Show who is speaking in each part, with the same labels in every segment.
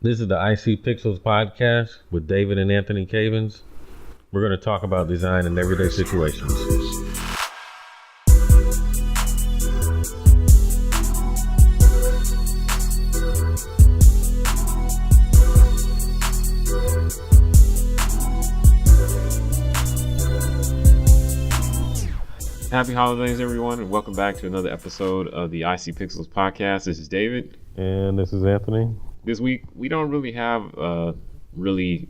Speaker 1: This is the IC Pixels podcast with David and Anthony Cavins. We're going to talk about design in everyday situations.
Speaker 2: Happy holidays, everyone, and welcome back to another episode of the IC Pixels podcast. This is David.
Speaker 1: And this is Anthony.
Speaker 2: This week, we don't really have a really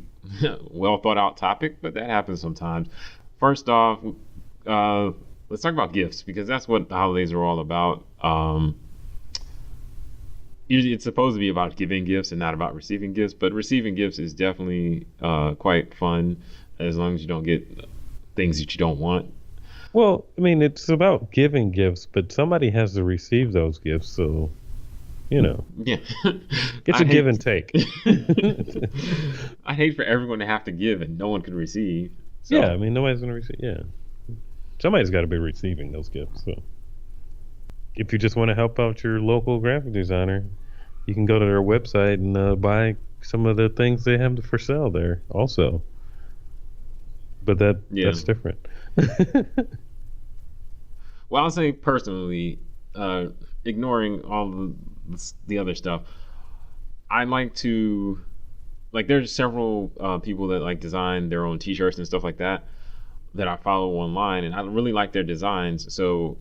Speaker 2: well thought out topic, but that happens sometimes. First off, let's talk about gifts, because that's what the holidays are all about. Usually it's supposed to be about giving gifts and not about receiving gifts, but receiving gifts is definitely quite fun, as long as you don't get things that you don't want.
Speaker 1: Well, I mean, it's about giving gifts, but somebody has to receive those gifts, so, you know.
Speaker 2: Yeah.
Speaker 1: It's a give and take.
Speaker 2: I hate for everyone to have to give and no one could receive. So.
Speaker 1: Yeah, I mean, nobody's going to receive, yeah. Somebody's got to be receiving those gifts, so. If you just want to help out your local graphic designer, you can go to their website and buy some of the things they have for sale there also. But that's different.
Speaker 2: Well, I'll say personally, ignoring all the other stuff, I like to, there's several people that like design their own t-shirts and stuff like that I follow online, and I really like their designs, so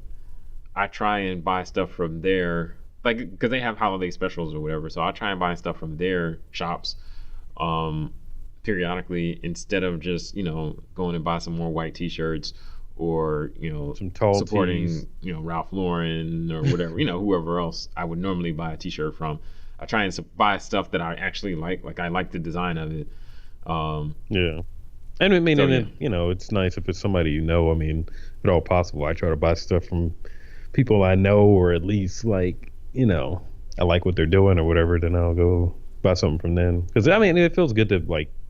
Speaker 2: I try and buy stuff from there, because they have holiday specials or whatever, so I try and buy stuff from their shops periodically, instead of just going and buy some more white t-shirts, or
Speaker 1: some tall
Speaker 2: supporting
Speaker 1: tees.
Speaker 2: Ralph Lauren or whatever, whoever else I would normally buy a t-shirt from. I try and buy stuff that I actually like I like the design of it.
Speaker 1: Yeah, and I mean, so, it's nice if it's somebody I mean, if at all possible, I try to buy stuff from people I know, or at least I like what they're doing or whatever. Then I'll go buy something from them, because I mean, it feels good to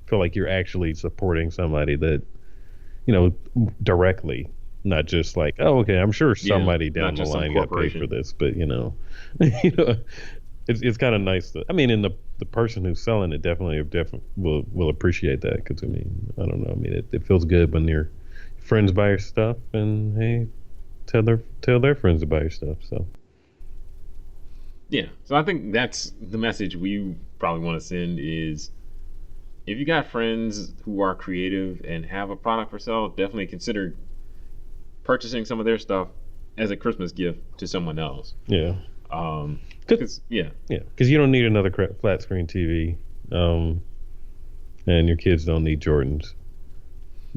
Speaker 1: feel like you're actually supporting somebody that directly, not just oh, okay, I'm sure somebody down the line got paid for this, but it's kind of nice to, I mean, and the person who's selling it definitely will appreciate that, because I mean, I don't know, I mean, it feels good when your friends buy your stuff, and hey, tell their friends to buy your stuff. So
Speaker 2: yeah, so I think that's the message we probably want to send is, if you got friends who are creative and have a product for sale, definitely consider purchasing some of their stuff as a Christmas gift to someone else.
Speaker 1: Yeah.
Speaker 2: Because you
Speaker 1: don't need another flat screen TV, and your kids don't need Jordans,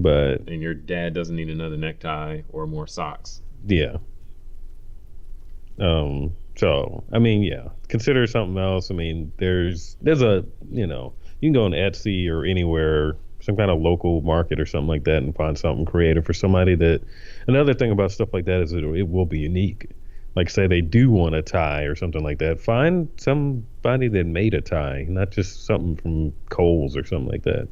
Speaker 2: and your dad doesn't need another necktie or more socks.
Speaker 1: Yeah. So I mean, yeah, consider something else. I mean, there's a you can go on Etsy or anywhere, some kind of local market or something like that, and find something creative for somebody. Another thing about stuff like that is that it will be unique. Like, say they do want a tie or something like that, find somebody that made a tie, not just something from Kohl's or something like that,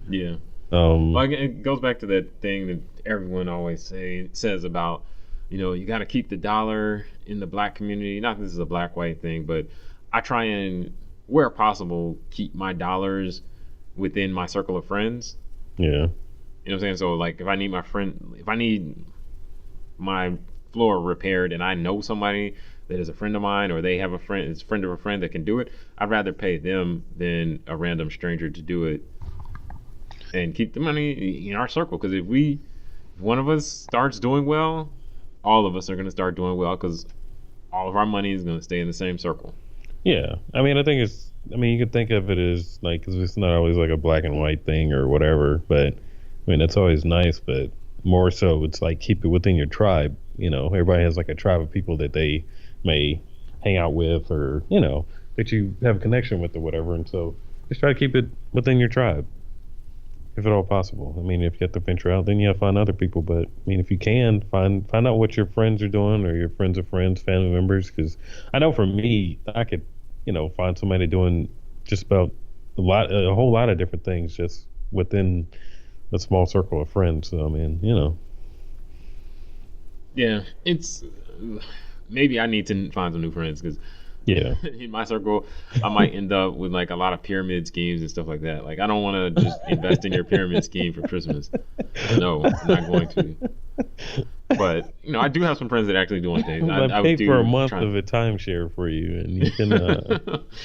Speaker 2: Yeah. It goes back to that thing that everyone always says about, you got to keep the dollar in the black community. Not that this is a black-white thing, but I try and, where possible, keep my dollars within my circle of friends.
Speaker 1: Yeah.
Speaker 2: You know what I'm saying? So, if I need my floor repaired and I know somebody that is a friend of mine, or they have a friend of a friend that can do it, I'd rather pay them than a random stranger to do it, and keep the money in our circle. Because if one of us starts doing well, all of us are going to start doing well, because all of our money is going to stay in the same circle.
Speaker 1: Yeah, I mean, you can think of it as because it's not always a black and white thing or whatever, but I mean, it's always nice, but more so it's keep it within your tribe. Everybody has a tribe of people that they may hang out with, or that you have a connection with or whatever, and so just try to keep it within your tribe if at all possible. I mean, if you have to venture out, then find other people, but I mean, if you can, find out what your friends are doing, or your friends of friends, family members, because I know for me, I could find somebody doing just about a whole lot of different things just within a small circle of friends. So I mean,
Speaker 2: yeah, it's maybe I need to find some new friends, because
Speaker 1: Yeah.
Speaker 2: In my circle, I might end up with like a lot of pyramid schemes and stuff like that. Like I don't want to just invest in your pyramid scheme for Christmas. No, I'm not going to. But I do have some friends that are actually doing things. I,
Speaker 1: I
Speaker 2: I
Speaker 1: pay for a
Speaker 2: do
Speaker 1: month
Speaker 2: try.
Speaker 1: of a timeshare for you, and you can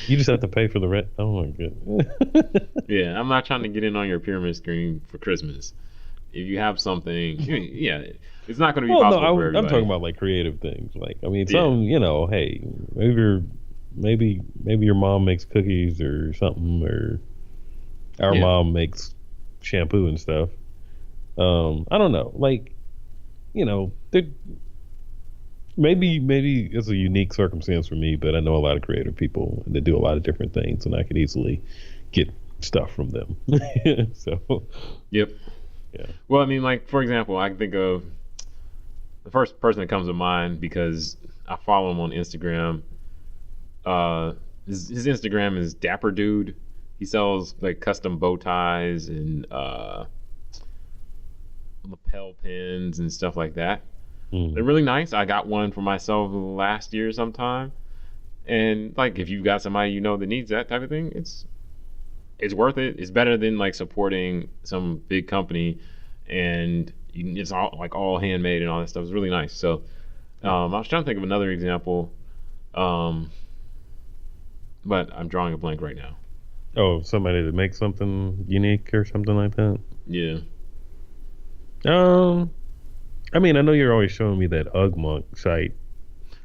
Speaker 1: you just have to pay for the rent. Oh my god.
Speaker 2: Yeah, I'm not trying to get in on your pyramid scheme for Christmas. If you have something, yeah, it's not going to be
Speaker 1: Well, no,
Speaker 2: possible for
Speaker 1: I'm talking
Speaker 2: everybody.
Speaker 1: about like creative things. Like, I mean,
Speaker 2: Yeah,
Speaker 1: some, hey, maybe your mom makes cookies or something, or our
Speaker 2: yeah,
Speaker 1: mom makes shampoo and stuff. I don't know. Like, there, maybe it's a unique circumstance for me, but I know a lot of creative people that do a lot of different things, and I could easily get stuff from them. So,
Speaker 2: yep.
Speaker 1: yeah.
Speaker 2: Well, I mean, like for example, I can think of the first person that comes to mind because I follow him on Instagram. His Instagram is Dapper Dude. He sells like custom bow ties and lapel pins and stuff like that. They're
Speaker 1: Mm,
Speaker 2: really nice. I got one for myself last year sometime. And like if you've got somebody that needs that type of thing, it's worth it. It's better than like supporting some big company and it's all handmade and all that stuff. It's really nice. So I was trying to think of another example, um, but I'm drawing a blank right now.
Speaker 1: oh, somebody that makes something unique or something like that.
Speaker 2: Yeah.
Speaker 1: Um, I mean, I know you're always showing me that Ugmonk site.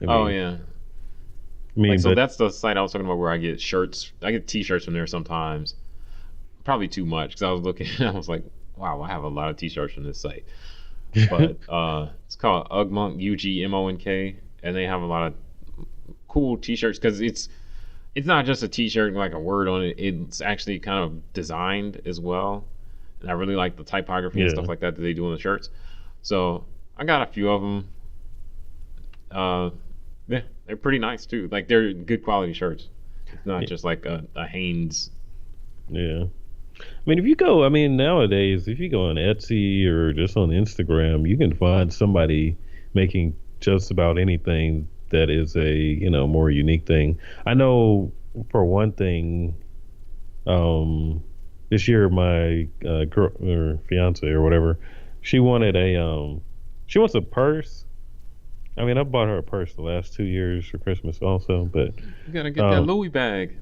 Speaker 1: I
Speaker 2: Oh
Speaker 1: mean,
Speaker 2: yeah.
Speaker 1: I
Speaker 2: Like
Speaker 1: mean,
Speaker 2: so
Speaker 1: but
Speaker 2: that's the site I was talking about where I get shirts. I get T-shirts from there sometimes. Probably too much because I was looking. I was like, wow, I have a lot of T-shirts from this site. But it's called Ugmonk, Ugmonk, and they have a lot of cool T-shirts because it's not just a T-shirt like a word on it. It's actually kind of designed as well, and I really like the typography and
Speaker 1: yeah,
Speaker 2: stuff like that they do on the shirts. So I got a few of them. Uh, yeah, they're pretty nice too. Like they're good quality shirts. It's not
Speaker 1: yeah,
Speaker 2: just like a Hanes.
Speaker 1: yeah. I mean, if you go, I mean, nowadays, if you go on Etsy or just on Instagram, you can find somebody making just about anything that is a, more unique thing. I know for one thing, um, this year my girl or fiance or whatever, she wanted she wants a purse. I mean, I bought her a purse the last 2 years for Christmas also, but
Speaker 2: You gotta get that
Speaker 1: um,
Speaker 2: Louis bag.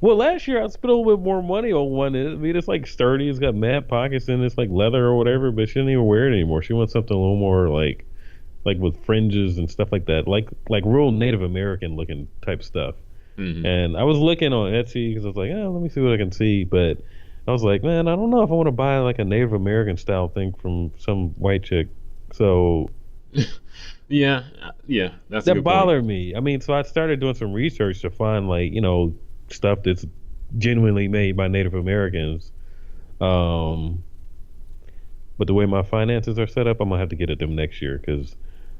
Speaker 1: well, last year I spent a little bit more money on one. I mean, it's like sturdy. It's got matte pockets and it's like leather or whatever. But she doesn't even wear it anymore. She wants something a little more like with fringes and stuff like that, like real Native American looking type stuff.
Speaker 2: Hmm.
Speaker 1: And I was looking on Etsy because I was like, oh, let me see what I can see. But I was like, man, I don't know if I want to buy like a Native American style thing from some white chick. So
Speaker 2: Yeah, yeah, that's a
Speaker 1: that
Speaker 2: good point.
Speaker 1: bothered me. I mean, so I started doing some research to find like, stuff that's genuinely made by Native Americans. Um, but the way my finances are set up, I'm gonna have to get at them next year because,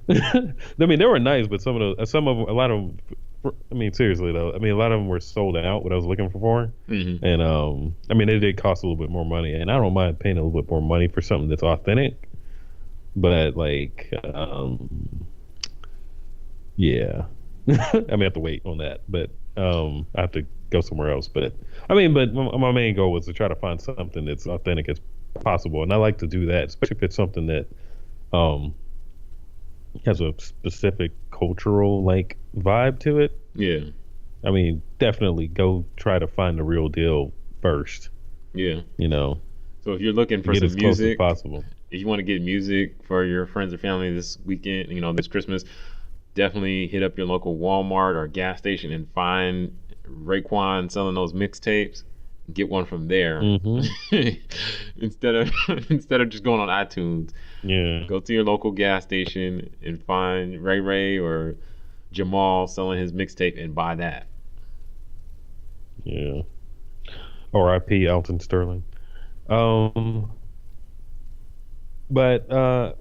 Speaker 1: I mean, they were nice, but a lot of them, I mean, seriously though, I mean, a lot of them were sold out what I was looking for,
Speaker 2: Hmm.
Speaker 1: and I mean, it did cost a little bit more money, and I don't mind paying a little bit more money for something that's authentic, but like, yeah. I mean, I have to wait on that, but I have to go somewhere else. But I mean, but my main goal was to try to find something that's authentic as possible, and I like to do that, especially if it's something that um has a specific cultural like vibe to it.
Speaker 2: Yeah,
Speaker 1: I mean, definitely go try to find the real deal first,
Speaker 2: yeah.
Speaker 1: you know,
Speaker 2: So if you're looking
Speaker 1: to
Speaker 2: for
Speaker 1: get as
Speaker 2: some
Speaker 1: close as
Speaker 2: music,
Speaker 1: possible.
Speaker 2: if you want to get music for your friends or family this weekend, this Christmas, definitely hit up your local Walmart or gas station and find Raekwon selling those mixtapes. Get one from there
Speaker 1: Hmm.
Speaker 2: instead of instead of just going on iTunes.
Speaker 1: Yeah,
Speaker 2: Go to your local gas station and find Ray Ray or Jamal selling his mixtape and buy that.
Speaker 1: yeah. R.I.P. Alton Sterling. Um, but on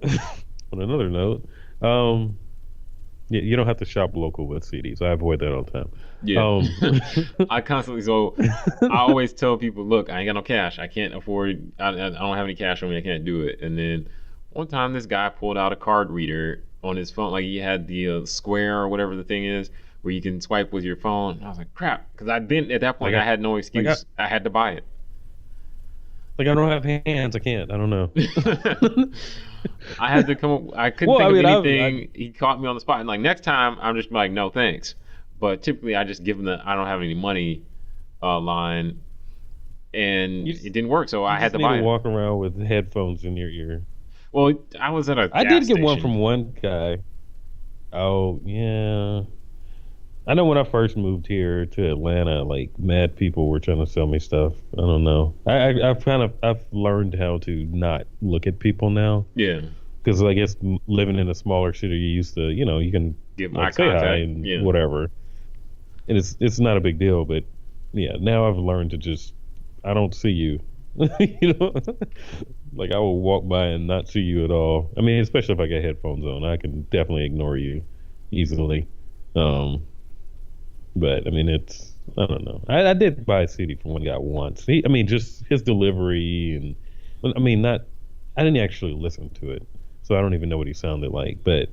Speaker 1: another note, um, you don't have to shop local with CDs. I avoid that all the time.
Speaker 2: Yeah. I constantly, so I always tell people, look, I ain't got no cash. I can't afford, I don't have any cash on me. I can't do it. And then one time this guy pulled out a card reader on his phone. Like he had the Square or whatever the thing is, where you can swipe with your phone. And I was like, crap, because I didn't at that point.
Speaker 1: Like
Speaker 2: I had no excuse. I had to buy it.
Speaker 1: Like I don't have hands. I can't. I don't know.
Speaker 2: I had to come up. I couldn't
Speaker 1: Well,
Speaker 2: think
Speaker 1: I
Speaker 2: of
Speaker 1: mean,
Speaker 2: anything. He caught me on the spot. And like next time, I'm just like, no thanks. But typically, I just give him the I don't have any money line, and
Speaker 1: You
Speaker 2: it didn't work. So I
Speaker 1: just
Speaker 2: had to
Speaker 1: need
Speaker 2: buy
Speaker 1: to
Speaker 2: it.
Speaker 1: walk around with headphones in your ear.
Speaker 2: Well, I was at a
Speaker 1: I
Speaker 2: gas
Speaker 1: did get one
Speaker 2: station.
Speaker 1: from one guy. Oh yeah. I know when I first moved here to Atlanta, like mad people were trying to sell me stuff. I don't know. I've learned how to not look at people now
Speaker 2: Yeah,
Speaker 1: because I guess living in a smaller city, you used to, you can
Speaker 2: give eye
Speaker 1: like say hi
Speaker 2: contact.
Speaker 1: and
Speaker 2: Yeah.
Speaker 1: whatever, and it's not a big deal. But yeah, now I've learned to just I don't see you, you know, like I will walk by and not see you at all. I mean, especially if I got headphones on, I can definitely ignore you easily. But I mean, I don't know. I did buy a CD from one guy once. I mean, just his delivery and I mean, I didn't actually listen to it, so I don't even know what he sounded like. But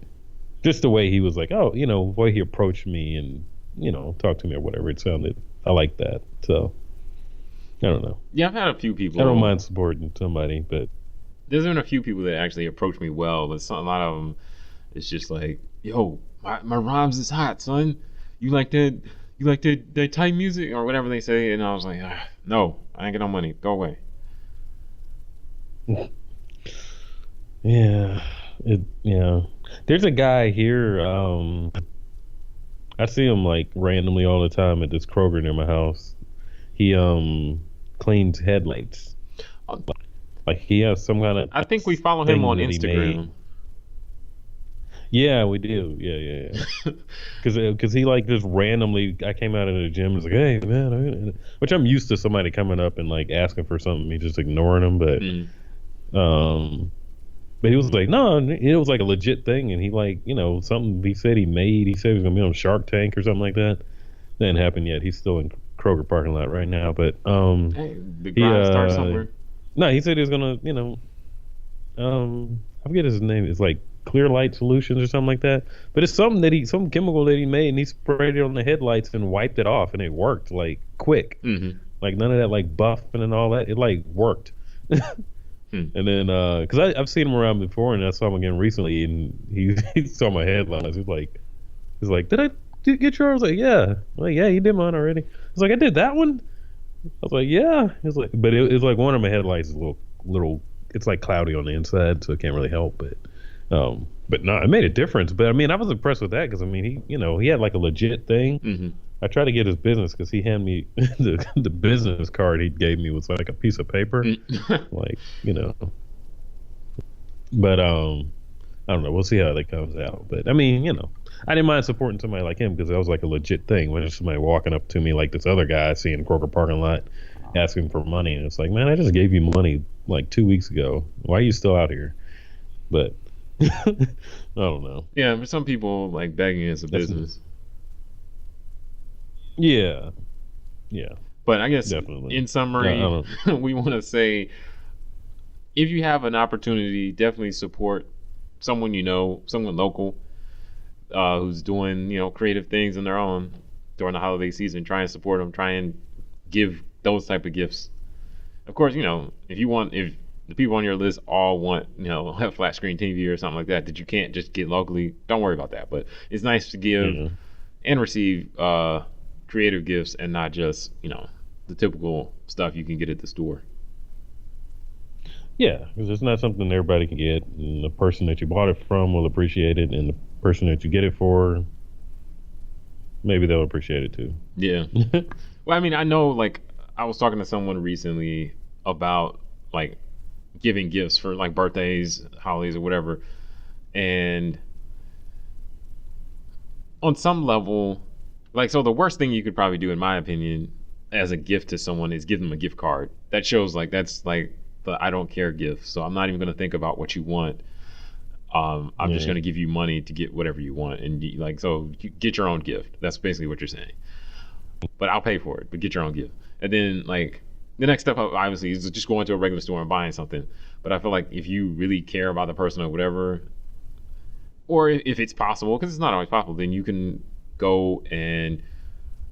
Speaker 1: just the way he was like, oh, the way he approached me and talked to me or whatever, it sounded. I like that. So I don't know.
Speaker 2: Yeah, I've had a few people.
Speaker 1: I don't mind supporting somebody, but
Speaker 2: There's been a few people that actually approach me well, but a lot of them, it's just like, yo, my rhymes is hot, son. You like that? You like that type music or whatever they say? And I was like, no, I ain't got no money. Go away.
Speaker 1: yeah. There's a guy here. I see him like randomly all the time at this Kroger near my house. He cleans headlights. Like he has some kind of.
Speaker 2: I think we follow him
Speaker 1: thing
Speaker 2: on
Speaker 1: that he
Speaker 2: Instagram.
Speaker 1: made. Yeah, we do. Yeah. Because he like just randomly. I came out of the gym and was like, "Hey, man," which I'm used to somebody coming up and like asking for something, me just ignoring them. But he was like, no, it was like a legit thing, and he like, something he said he made. He said he was gonna be on Shark Tank or something like that. That didn't happen yet. He's still in Kroger parking lot right now. But
Speaker 2: Hey, the grind starts somewhere.
Speaker 1: no, he said he was gonna, I forget his name. It's like Clear Light Solutions or something like that. But it's some chemical that he made, and he sprayed it on the headlights and wiped it off, and it worked like quick.
Speaker 2: Mm-hmm.
Speaker 1: Like none of that like buffing and all that. It like worked. And then, because I've seen him around before, and I saw him again recently, and he saw my headlines. He's like, did I get yours? I was like, yeah. I'm like, yeah, you did mine already. He's like, I did that one. I was like, yeah. He's like, but it's like one of my headlights is a little. It's like cloudy on the inside, so it can't really help. But no, it made a difference. But I mean, I was impressed with that because I mean, he had like a legit thing.
Speaker 2: Mm-hmm.
Speaker 1: I tried to get his business because he handed me the business card he gave me was like a piece of paper, like But I don't know. We'll see how that comes out. But I mean, I didn't mind supporting somebody like him because that was like a legit thing. When somebody walking up to me like this other guy I see in Kroger parking lot asking for money, and it's like, man, I just gave you money like 2 weeks ago. Why are you still out here? But I don't know.
Speaker 2: Yeah, for some people, like begging is a business.
Speaker 1: Yeah.
Speaker 2: But I guess
Speaker 1: Definitely.
Speaker 2: in summary,
Speaker 1: I
Speaker 2: we want to say if you have an opportunity, definitely support someone someone local who's doing creative things on their own during the holiday season. Try and support them. Try and give those type of gifts. Of course, if the people on your list all want a flat screen TV or something like that you can't just get locally, don't worry about that. But it's nice to give and receive creative gifts and not just the typical stuff you can get at the store.
Speaker 1: Yeah, because it's not something everybody can get, and the person that you bought it from will appreciate it, and the person that you get it for, maybe they'll appreciate it too.
Speaker 2: Yeah. Well, I mean, I know, like, I was talking to someone recently about like giving gifts for like birthdays, holidays, or whatever, and on some level, like, so the worst thing you could probably do, in my opinion, as a gift to someone is give them a gift card. That shows like that's like the I don't care gift. So I'm not even going to think about what you want. I'm just going to give you money to get whatever you want. And so you get your own gift. That's basically what you're saying. But I'll pay for it, but get your own gift. And then like the next step obviously is just going to a regular store and buying something. But I feel like if you really care about the person or whatever, or if it's possible, because it's not always possible, then you can go and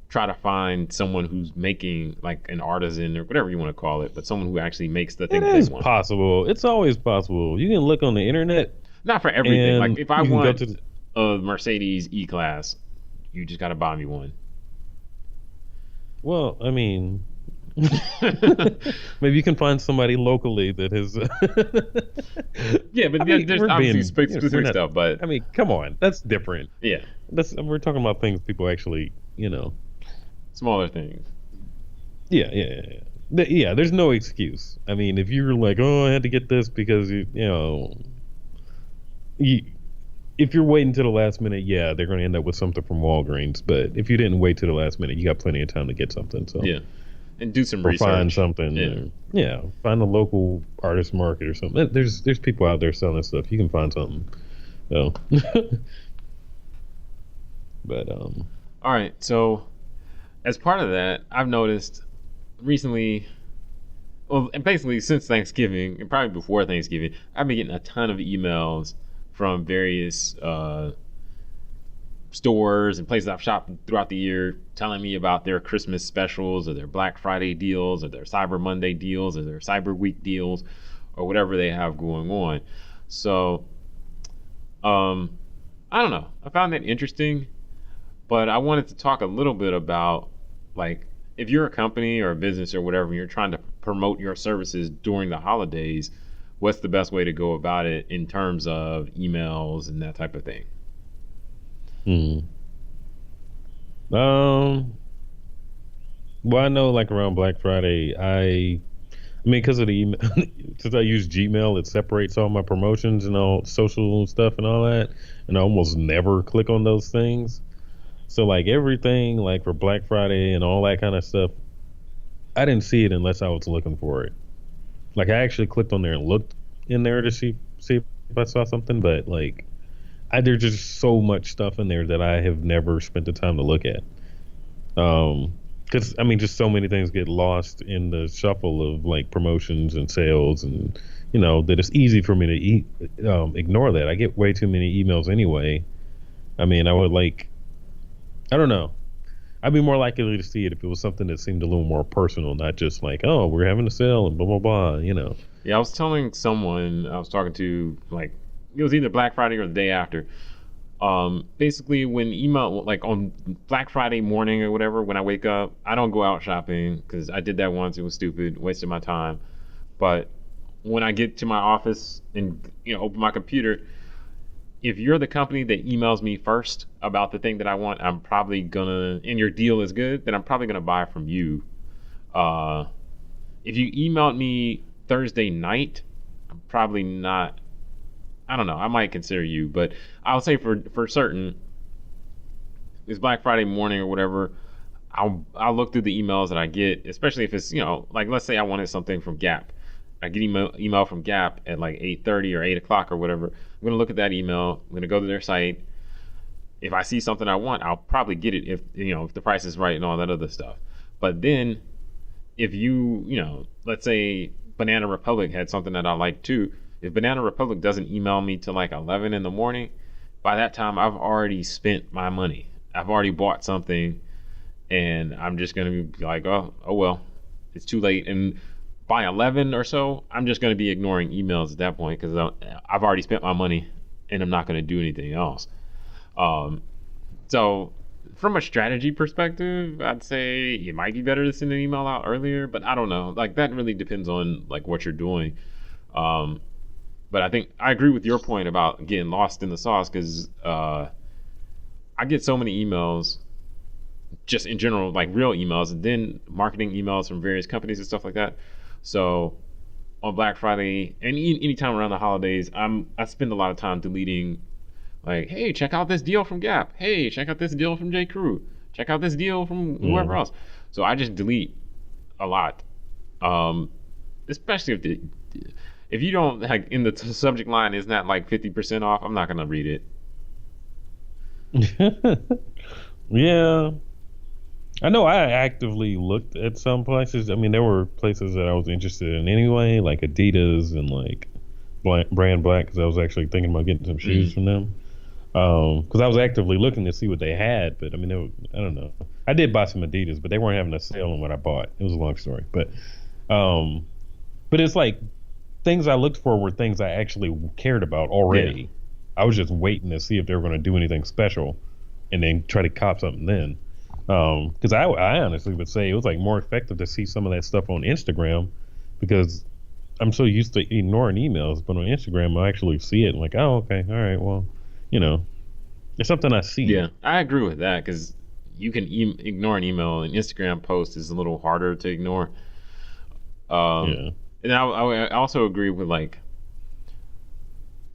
Speaker 2: try to find someone who's making like an artisan or whatever you want to call it, but someone who actually makes the thing
Speaker 1: It
Speaker 2: that they
Speaker 1: is
Speaker 2: want.
Speaker 1: possible. It's always possible. You can look on the internet
Speaker 2: Not for everything.
Speaker 1: and
Speaker 2: Like if I
Speaker 1: you can go
Speaker 2: want
Speaker 1: to the,
Speaker 2: a Mercedes E-Class, you just got to buy me one.
Speaker 1: well, I mean, maybe you can find somebody locally that has.
Speaker 2: Yeah, but
Speaker 1: I mean,
Speaker 2: there's
Speaker 1: we're
Speaker 2: obviously
Speaker 1: being, we're
Speaker 2: specific
Speaker 1: not,
Speaker 2: stuff, but
Speaker 1: I mean, come on, that's different.
Speaker 2: yeah,
Speaker 1: We're talking about things people actually,
Speaker 2: smaller things.
Speaker 1: Yeah. There's no excuse. I mean, if you're like, oh, I had to get this because you, if you're waiting to the last minute, yeah, they're going to end up with something from Walgreens. But if you didn't wait to the last minute, you got plenty of time to get something. So
Speaker 2: Yeah, and do some
Speaker 1: or
Speaker 2: research.
Speaker 1: find something. Find a local artist market or something. There's people out there selling stuff. You can find something. So, but
Speaker 2: All right, so as part of that, I've noticed recently, well, and basically since Thanksgiving, and probably before Thanksgiving, I've been getting a ton of emails from various stores and places I've shopped throughout the year telling me about their Christmas specials or their Black Friday deals or their Cyber Monday deals or their Cyber Week deals or whatever they have going on. So, I don't know. I found that interesting, but I wanted to talk a little bit about, like, if you're a company or a business or whatever, and you're trying to promote your services during the holidays, what's the best way to go about it in terms of emails and that type of thing?
Speaker 1: Well, I know like around Black Friday, I mean, because of the email, since I use Gmail, it separates all my promotions and all social stuff and all that, and I almost never click on those things. So like everything, like for Black Friday and all that kind of stuff, I didn't see it unless I was looking for it. Like I actually clicked on there and looked in there to see if I saw something, but like there's just so much stuff in there that I have never spent the time to look at. Because I mean, just so many things get lost in the shuffle of like promotions and sales, and that it's easy for me to ignore that. I get way too many emails anyway. I mean, I don't know. I'd be more likely to see it if it was something that seemed a little more personal, not just like, oh, we're having a sale and blah blah blah.
Speaker 2: Yeah, I was telling someone I was talking to, like, it was either Black Friday or the day after. Basically, when email, like on Black Friday morning or whatever, when I wake up, I don't go out shopping because I did that once. It was stupid, wasted my time. But when I get to my office and open my computer, if you're the company that emails me first about the thing that I want, I'm probably gonna, and your deal is good, then I'm probably gonna buy from you. If you emailed me Thursday night, I'm probably not. I don't know. I might consider you, but I'll say for certain, it's Black Friday morning or whatever. I'll look through the emails that I get, especially if it's like, let's say I wanted something from Gap. I get email from Gap at like 8:30 or 8 o'clock or whatever. I'm gonna look at that email. I'm gonna go to their site. If I see something I want, I'll probably get it if the price is right and all that other stuff. But then if let's say Banana Republic had something that I like too. If Banana Republic doesn't email me till like 11 in the morning, by that time I've already spent my money. I've already bought something, and I'm just gonna be like, oh well, it's too late. And by 11 or so, I'm just gonna be ignoring emails at that point because I've already spent my money, and I'm not gonna do anything else. So from a strategy perspective, I'd say it might be better to send an email out earlier, but I don't know. Like that really depends on like what you're doing. But I think I agree with your point about getting lost in the sauce because I get so many emails just in general, like real emails, and then marketing emails from various companies and stuff like that. So on Black Friday and anytime around the holidays, I spend a lot of time deleting, like, hey, check out this deal from Gap. Hey, check out this deal from J. Crew. Check out this deal from whoever else. So I just delete a lot, especially if you don't, like, in the subject line is not like 50% off, I'm not gonna read
Speaker 1: it. Yeah, I know. I actively looked at some places. I mean, there were places that I was interested in anyway, like Adidas and like Brand Black, because I was actually thinking about getting some shoes from them. Because I was actively looking to see what they had, but I mean, I don't know. I did buy some Adidas, but they weren't having a sale on what I bought. It was a long story, um, but it's like things I looked for were things I actually cared about
Speaker 2: Yeah.
Speaker 1: already. I was just waiting to see if they were going to do anything special, and then try to cop something then. Because I honestly would say it was like more effective to see some of that stuff on Instagram, because I'm so used to ignoring emails, but on Instagram I actually see it and like, oh, okay, all right, well, you know, it's something I see.
Speaker 2: Yeah, I agree with that because you can ignore an email. An Instagram post is a little harder to ignore. Um,
Speaker 1: Yeah,
Speaker 2: and I also agree with like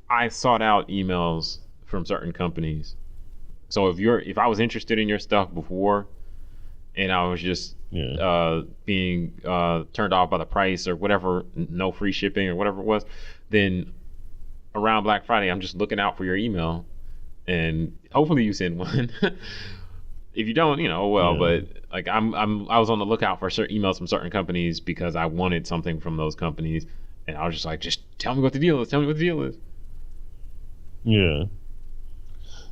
Speaker 2: I sought out emails from certain companies. So if I was interested in your stuff before and I was just
Speaker 1: yeah,
Speaker 2: being turned off by the price or whatever, no free shipping or whatever it was, then around Black Friday I'm just looking out for your email and hopefully you send one. If you don't, oh well.
Speaker 1: yeah,
Speaker 2: But like I was on the lookout for certain emails from certain companies because I wanted something from those companies, and I was just like, just tell me what the deal is. Tell me what the deal is.
Speaker 1: yeah,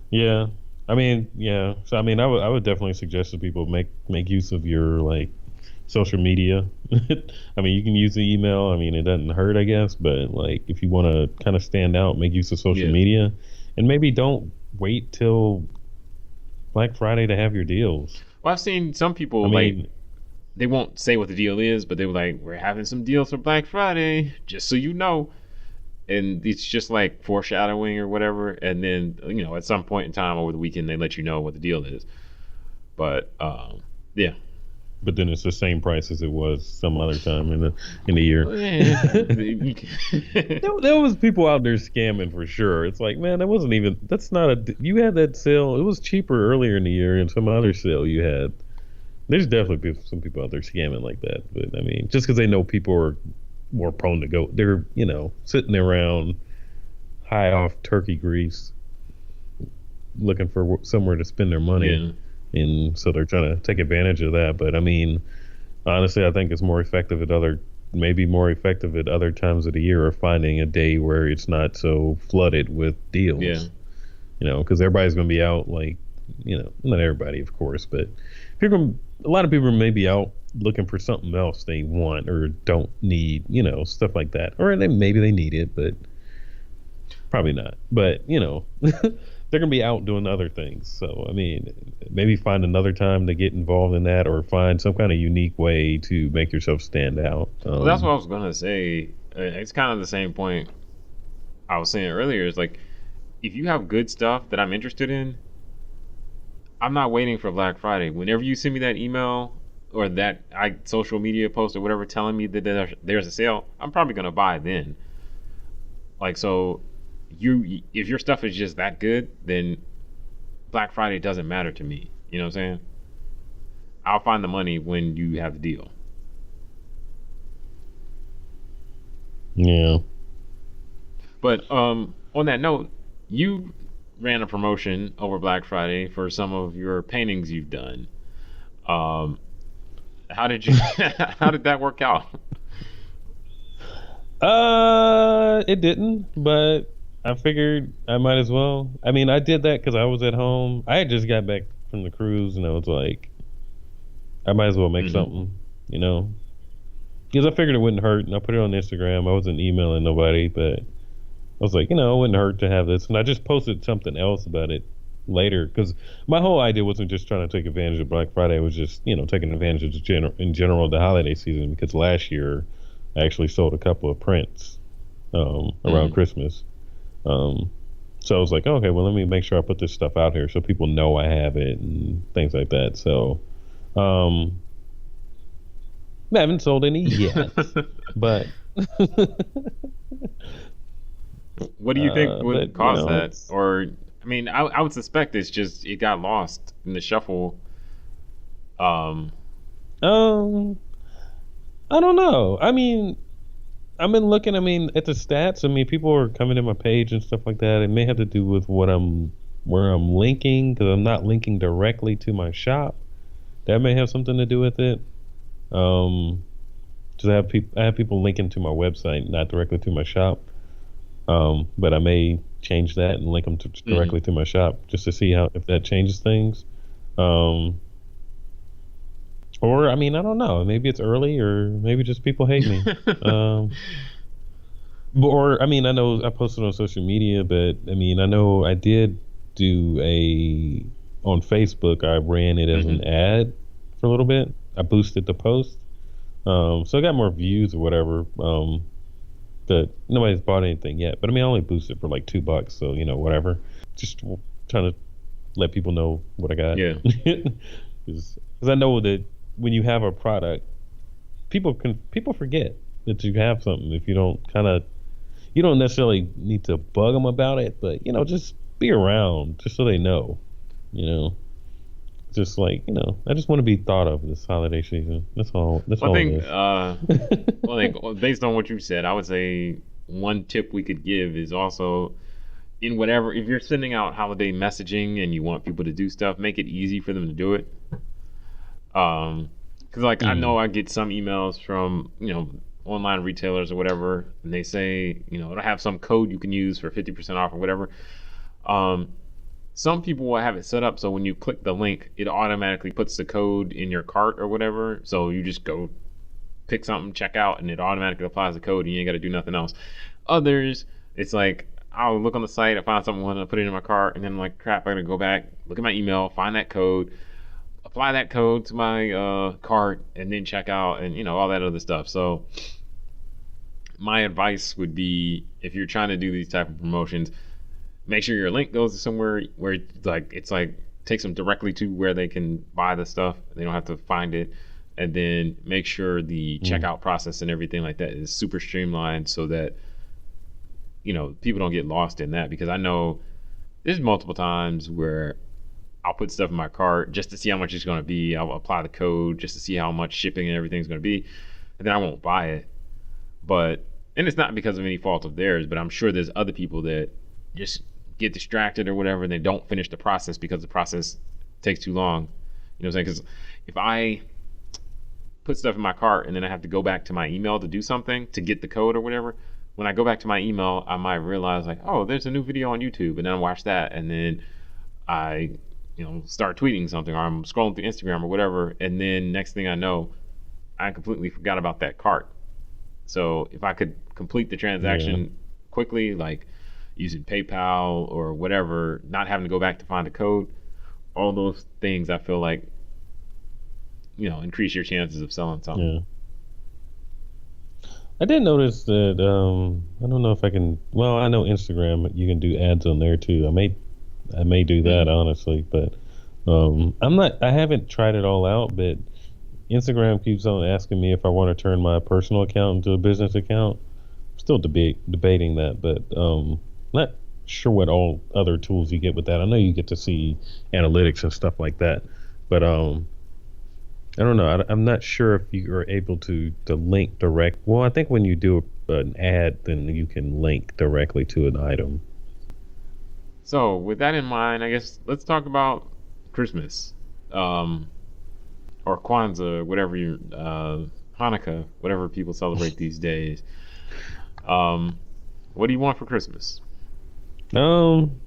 Speaker 1: yeah. I mean, yeah. So I mean, I would definitely suggest that people make use of your like social media. I mean, you can use the email. I mean, it doesn't hurt, I guess. But like, if you want to kind of stand out, make use of social
Speaker 2: Yeah.
Speaker 1: media, and maybe don't wait till Black Friday to have your deals.
Speaker 2: Well, I've seen some
Speaker 1: I
Speaker 2: people like
Speaker 1: mean,
Speaker 2: they won't say what the deal is, but they were like, we're having some deals for Black Friday, just so you know. And it's just like foreshadowing or whatever. And then at some point in time over the weekend, they let you know what the deal is. But yeah.
Speaker 1: but then it's the same price as it was some other time in the year. There was people out there scamming for sure. It's like, man, that wasn't even. That's not a. You had that sale. It was cheaper earlier in the year, and some other sale you had. There's definitely some people out there scamming like that. But I mean, just because they know people are more prone to go, they're sitting around high off turkey grease, looking for somewhere to spend their money,
Speaker 2: Yeah.
Speaker 1: and so they're trying to take advantage of that. But I mean, honestly, I think it's more effective maybe more effective at other times of the year, or finding a day where it's not so flooded with
Speaker 2: Yeah.
Speaker 1: deals. Because everybody's going to be out, like, not everybody, of course, but a lot of people may be out looking for something else they want or don't need, stuff like that. Or maybe they need it, but probably not. But, they're going to be out doing other things. So, I mean, maybe find another time to get involved in that, or find some kind of unique way to make yourself stand out.
Speaker 2: Well, that's what I was gonna say. It's kind of the same point I was saying earlier. Is like if you have good stuff that I'm interested in, I'm not waiting for Black Friday. Whenever you send me that email or that social media post or whatever telling me that there's a sale, I'm probably gonna buy then. Like so, if your stuff is just that good, then Black Friday doesn't matter to me. You know what I'm saying? I'll find the money when you have the deal.
Speaker 1: Yeah.
Speaker 2: But on that note, you ran a promotion over Black Friday for some of your paintings you've done. Um, how did you? How did that work out?
Speaker 1: It didn't, but I figured I might as well. I mean, I did that because I was at home. I had just got back from the cruise, and I was like, I might as well make
Speaker 2: Hmm.
Speaker 1: something, because I figured it wouldn't hurt, and I put it on Instagram. I wasn't emailing nobody, but I was like, it wouldn't hurt to have this, and I just posted something else about it later, because my whole idea wasn't just trying to take advantage of Black Friday. It was just taking advantage of in general the holiday season, because last year I actually sold a couple of prints around
Speaker 2: Hmm.
Speaker 1: Christmas. Um, so I was like, okay, well, let me make sure I put this stuff out here so people know I have it and things like that. So um, I haven't sold any yet, but
Speaker 2: What do you think would
Speaker 1: but
Speaker 2: cause that?
Speaker 1: it's
Speaker 2: Or I mean, I would suspect it's just it got lost in the shuffle. Um,
Speaker 1: um, I don't know. I mean, I've been looking. I mean, at the stats. I mean, people are coming to my page and stuff like that. It may have to do with where I'm linking, because I'm not linking directly to my shop. That may have something to do with it. Um, because I have people linking to my website, not directly to my shop. But I may change that and link them
Speaker 2: Hmm.
Speaker 1: directly to my shop just to see how if that changes things. Um, or I mean, I don't know. Maybe it's early, or maybe just people hate me. Um, or I mean, I know I posted on social media, but I mean, I know I did do a on Facebook. I ran it as
Speaker 2: Hmm.
Speaker 1: an ad for a little bit. I boosted the post, so I got more views or whatever. But nobody's bought anything yet. But I mean, I only boosted for like $2, so whatever. Just trying to let people know what I got,
Speaker 2: Yeah.
Speaker 1: because I know that when you have a product, people forget that you have something if you don't kind of you don't necessarily need to bug them about it, but just be around just so they know. You know, just like I just want to be thought of this holiday season. That's all. That's
Speaker 2: One
Speaker 1: all
Speaker 2: thing,
Speaker 1: it is.
Speaker 2: well, like, based on what you said, I would say one tip we could give is also in whatever, if you're sending out holiday messaging and you want people to do stuff, make it easy for them to do it. Because like I know
Speaker 1: Mm,
Speaker 2: I get some emails from online retailers or whatever, and they say it'll have some code you can use for 50% off or whatever. Um, some people will have it set up so when you click the link, it automatically puts the code in your cart or whatever. So you just go pick something, check out, and it automatically applies the code, and you ain't got to do nothing else. Others, it's like I'll look on the site, I find something, want to put it in my cart, and then I'm like, crap, I gotta go back, look at my email, find that code, apply that code to my cart, and then check out, and all that other stuff. So my advice would be, if you're trying to do these type of promotions, make sure your link goes to somewhere where it's like takes them directly to where they can buy the stuff. They don't have to find it, and then make sure the
Speaker 1: mm,
Speaker 2: checkout process and everything like that is super streamlined so that people don't get lost in that. Because I know there's multiple times where I'll put stuff in my cart just to see how much it's going to be. I'll apply the code just to see how much shipping and everything's going to be, and then I won't buy it. But and it's not because of any fault of theirs, but I'm sure there's other people that just get distracted or whatever, and they don't finish the process because the process takes too long. You know what I'm saying? Because if I put stuff in my cart and then I have to go back to my email to do something to get the code or whatever, when I go back to my email, I might realize like, oh, there's a new video on YouTube, and then I watch that, and then I, start tweeting something, or I'm scrolling through Instagram or whatever, and then next thing I know, I completely forgot about that cart. So if I could complete the
Speaker 1: yeah,
Speaker 2: transaction quickly, like using PayPal or whatever, not having to go back to find the code, all those things I feel like, increase your chances of selling something.
Speaker 1: yeah. I did notice that. I don't know if I can. Well, I know Instagram. You can do ads on there too. I may do that
Speaker 2: Hmm.
Speaker 1: honestly, but I'm not. I haven't tried it all out, but Instagram keeps on asking me if I want to turn my personal account into a business account. Still debating that, but not sure what all other tools you get with that. I know you get to see analytics and stuff like that, but I don't know. I'm not sure if you are able to link direct. Well, I think when you do an ad, then you can link directly to an item.
Speaker 2: So with that in mind, I guess let's talk about Christmas, um, or Kwanzaa, whatever Hanukkah, whatever people celebrate these days. Um, what do you want for Christmas?
Speaker 1: Um,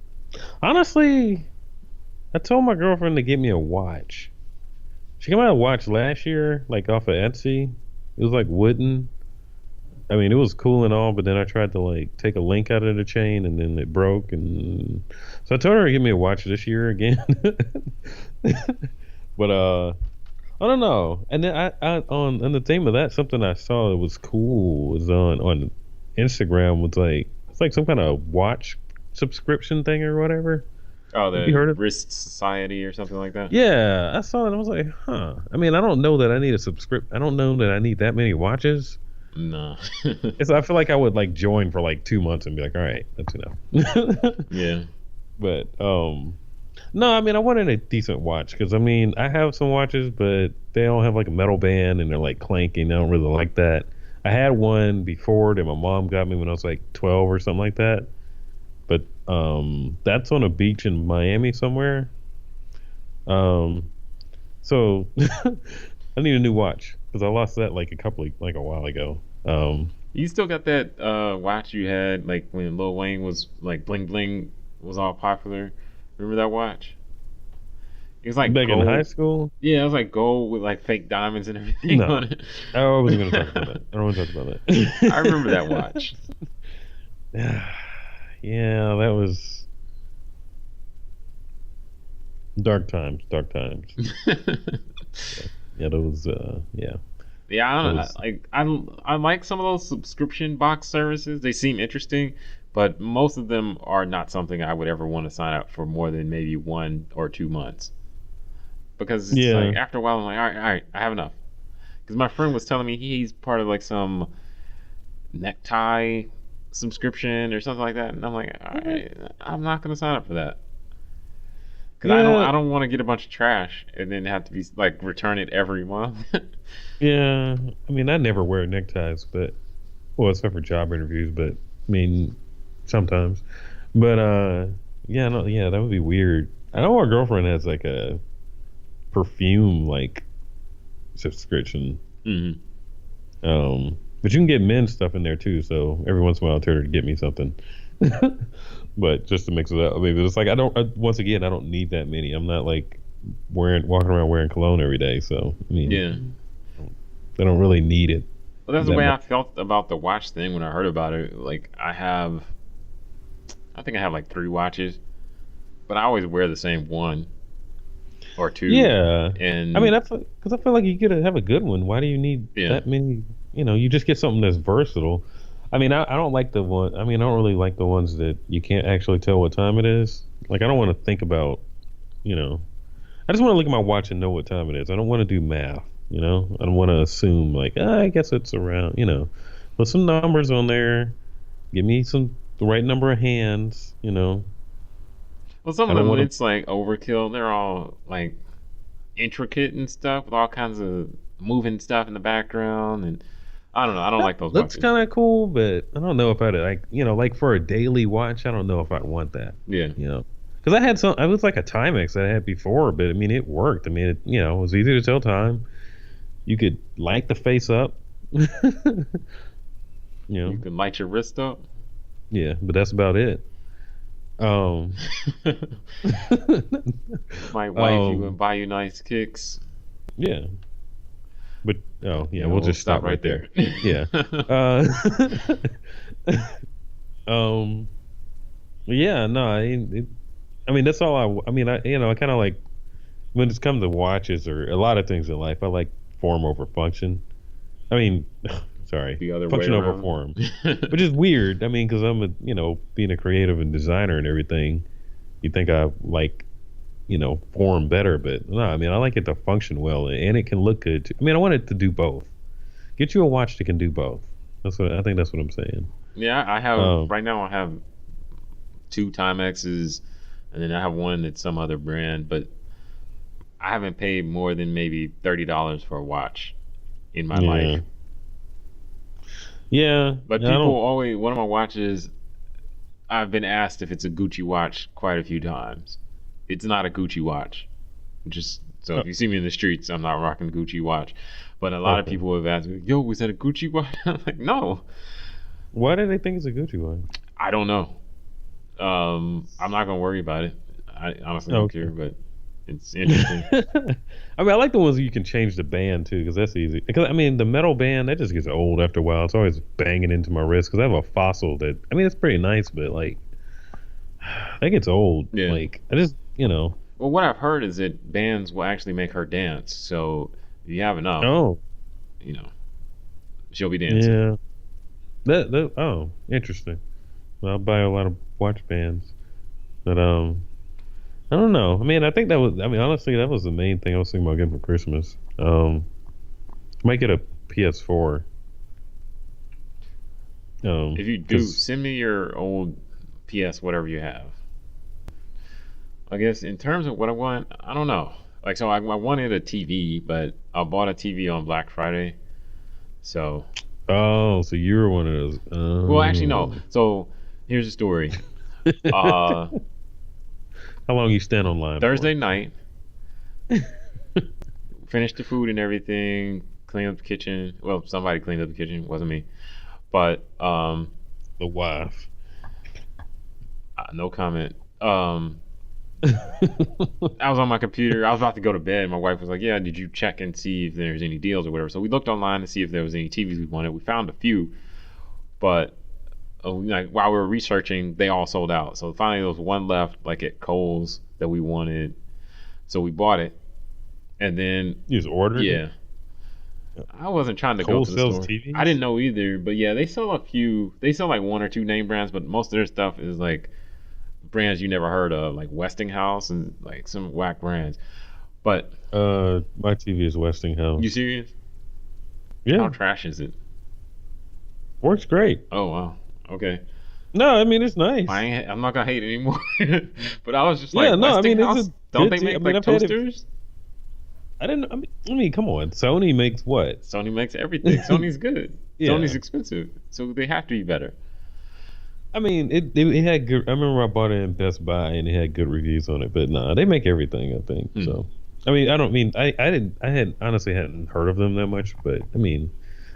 Speaker 1: Honestly, I told my girlfriend to get me a watch. She got me a watch last year, like off of Etsy. It was like wooden. I mean, it was cool and all, but then I tried to like take a link out of the chain and then it broke, and so I told her to give me a watch this year again. But I don't know. And then I on the theme of that, something I saw that was cool was on Instagram was like it's like some kind of watch subscription thing or whatever.
Speaker 2: Oh,
Speaker 1: Have you
Speaker 2: the
Speaker 1: heard of?
Speaker 2: Wrist Society or something like that.
Speaker 1: Yeah, I saw it. And I was like, huh. I mean, I don't know that I need a subscript. I don't know that I need that many watches.
Speaker 2: No.
Speaker 1: I feel like I would like join for like 2 months and be like, all right, that's enough.
Speaker 2: Yeah.
Speaker 1: But no, I mean, I wanted a decent watch because I mean, I have some watches, but they don't have like a metal band and they're like clanking. I don't really like that. I had one before that my mom got me when I was like 12 or something like that. But that's on a beach in Miami somewhere. Um, so I need a new watch because I lost that like a while ago.
Speaker 2: You still got that watch you had like when Lil Wayne was like bling bling was all popular. Remember that watch? It was like
Speaker 1: Back in high
Speaker 2: gold.
Speaker 1: school?
Speaker 2: Yeah, it was like gold with like fake diamonds and everything on
Speaker 1: No,
Speaker 2: it.
Speaker 1: I wasn't going to talk about that. I don't want to talk about
Speaker 2: I remember that
Speaker 1: that.
Speaker 2: watch.
Speaker 1: Yeah, that was dark times. Dark times. Yeah, that was. Yeah,
Speaker 2: Yeah, I
Speaker 1: that
Speaker 2: don't know.
Speaker 1: was.
Speaker 2: I like some of those subscription box services. They seem interesting, but most of them are not something I would ever want to sign up for more than maybe 1 or 2 months. Because it's like
Speaker 1: Yeah,
Speaker 2: after a while, I'm like, all right, I have enough. Because my friend was telling me he's part of like some necktie subscription or something like that, and I'm like, all right, I'm not gonna sign up for that. Because
Speaker 1: yeah,
Speaker 2: I don't want to get a bunch of trash and then have to be like return it every month.
Speaker 1: yeah. I mean, I never wear neckties, but well, except for job interviews. But I mean, sometimes. But yeah, no, yeah, that would be weird. I know our girlfriend has like a perfume like subscription.
Speaker 2: Hmm.
Speaker 1: But you can get men's stuff in there too. So every once in a while, I'll tell her to get me something. But just to mix it up, maybe it's like I don't. Once again, I don't need that many. I'm not like walking around wearing cologne every day. So I
Speaker 2: Yeah.
Speaker 1: mean, I don't really need it
Speaker 2: Well, that's the
Speaker 1: that
Speaker 2: way
Speaker 1: much.
Speaker 2: I felt about the watch thing when I heard about it. Like I think I have like 3 watches, but I always wear the same one or two.
Speaker 1: Yeah, I mean
Speaker 2: And
Speaker 1: that's because I feel like you could have a good one. Why do you need
Speaker 2: yeah,
Speaker 1: that many? You just get something that's versatile. I mean, I don't like the one. I mean, I don't really like the ones that you can't actually tell what time it is. Like, I don't want to think about. You know, I just want to look at my watch and know what time it is. I don't want to do math. I don't want to assume like, I guess it's around. Put some numbers on there. Give me the right number of hands.
Speaker 2: well, some
Speaker 1: I
Speaker 2: of
Speaker 1: don't
Speaker 2: them
Speaker 1: want to.
Speaker 2: it's like overkill. They're all like intricate and stuff with all kinds of moving stuff in the background, and I don't know. I don't
Speaker 1: That
Speaker 2: like those
Speaker 1: looks
Speaker 2: watches.
Speaker 1: kind of cool, but I don't know if I'd like for a daily watch. I don't know if I'd want that.
Speaker 2: Yeah.
Speaker 1: You know, because I had some. I was like a Timex that I had before, but I mean it worked. I mean it was easy to tell time. You could light the face up. you
Speaker 2: You
Speaker 1: know,
Speaker 2: can light your wrist up.
Speaker 1: yeah, but that's about it. Um,
Speaker 2: Might wife you and
Speaker 1: um,
Speaker 2: buy you nice kicks.
Speaker 1: yeah, but oh yeah,
Speaker 2: Yeah,
Speaker 1: we'll
Speaker 2: we'll
Speaker 1: just
Speaker 2: stop
Speaker 1: stop
Speaker 2: right
Speaker 1: right there.
Speaker 2: there.
Speaker 1: Yeah. Uh, um, yeah, no, I mean that's all I mean I kind of like when it's come to watches or a lot of things in life. I like form over function. I mean, sorry,
Speaker 2: The other way
Speaker 1: function over
Speaker 2: around.
Speaker 1: form, which is weird. I mean, because I'm being a creative and designer and everything, you think I like, form better, but no, I mean, I like it to function well and it can look good too. I mean, I want it to do both. Get you a watch that can do both. I think that's what I'm saying.
Speaker 2: Yeah, I have
Speaker 1: Um,
Speaker 2: right now. I have 2 Timexes, and then I have one that's some other brand. But I haven't paid more than maybe $30 for a watch in my life.
Speaker 1: yeah, yeah,
Speaker 2: But
Speaker 1: I
Speaker 2: people
Speaker 1: don't.
Speaker 2: always one of my watches. I've been asked if it's a Gucci watch quite a few times. It's not a Gucci watch. Just so
Speaker 1: Uh,
Speaker 2: if you see me in the streets, I'm not rocking a Gucci watch. But a lot of
Speaker 1: okay.
Speaker 2: people have asked me, "Yo, was that a Gucci watch?" I'm like, "No,
Speaker 1: Why do they think it's a Gucci one?
Speaker 2: I don't know. I'm not gonna worry about it. I honestly don't care,
Speaker 1: Okay.
Speaker 2: but it's interesting."
Speaker 1: I mean, I like the ones you can change the band too, because that's easy. Because I mean, the metal band that just gets old after a while. It's always banging into my wrist because I have a fossil that. I mean, it's pretty nice, but like that gets old.
Speaker 2: Yeah.
Speaker 1: Like I just,
Speaker 2: Well, what I've heard is that bands will actually make her dance. So if you have enough,
Speaker 1: oh
Speaker 2: you know, she'll be dancing.
Speaker 1: yeah, oh interesting. Well, I buy a lot of watch bands, but I don't know. I mean, I think that was. I mean, honestly, that was the main thing I was thinking about getting for Christmas. Might get a PS4.
Speaker 2: If you do,
Speaker 1: Because
Speaker 2: send me your old PS, whatever you have. I guess in terms of what I want, I don't know. Like, so I wanted a TV, but I bought a TV on Black Friday. So,
Speaker 1: so you were one of those.
Speaker 2: well, actually, no. So here's the story. Uh,
Speaker 1: How long you stand online for?
Speaker 2: Thursday night, finished the food and everything, cleaned up the kitchen. Well, somebody cleaned up the kitchen, it wasn't me. But
Speaker 1: The wife.
Speaker 2: no comment. I was on my computer. I was about to go to bed. My wife was like, "Yeah, did you check and see if there's any deals or whatever?" So we looked online to see if there was any TVs we wanted. We found a few, but like while we were researching, they all sold out. So finally, there was one left, like at Kohl's, that we wanted. So we bought it, and then
Speaker 1: You just ordered
Speaker 2: yeah,
Speaker 1: it?
Speaker 2: I wasn't trying to go
Speaker 1: Kohl's
Speaker 2: to the
Speaker 1: sells
Speaker 2: store.
Speaker 1: TVs?
Speaker 2: I didn't know either, but yeah, they sell a few. They sell like one or two name brands, but most of their stuff is like brands you never heard of, like Westinghouse and like some whack brands. But
Speaker 1: My TV is Westinghouse.
Speaker 2: you serious?
Speaker 1: Yeah,
Speaker 2: How trash is it?
Speaker 1: works great.
Speaker 2: Oh wow. Okay.
Speaker 1: No, I mean it's nice.
Speaker 2: I'm not gonna hate it anymore. But I was just
Speaker 1: Yeah,
Speaker 2: like,
Speaker 1: no, I mean, it's
Speaker 2: Westinghouse.
Speaker 1: a
Speaker 2: Don't
Speaker 1: good
Speaker 2: they
Speaker 1: tea.
Speaker 2: make
Speaker 1: I mean,
Speaker 2: like
Speaker 1: I've had it-
Speaker 2: toasters?
Speaker 1: I didn't. I mean, come on. Sony makes what?
Speaker 2: Sony makes everything. Sony's good.
Speaker 1: Yeah.
Speaker 2: Sony's expensive, so they have to be better.
Speaker 1: I mean, it had good. I remember I bought it in Best Buy and it had good reviews on it. But nah, they make everything. I think so. I mean, I don't mean I didn't. I had honestly hadn't heard of them that much. But I mean,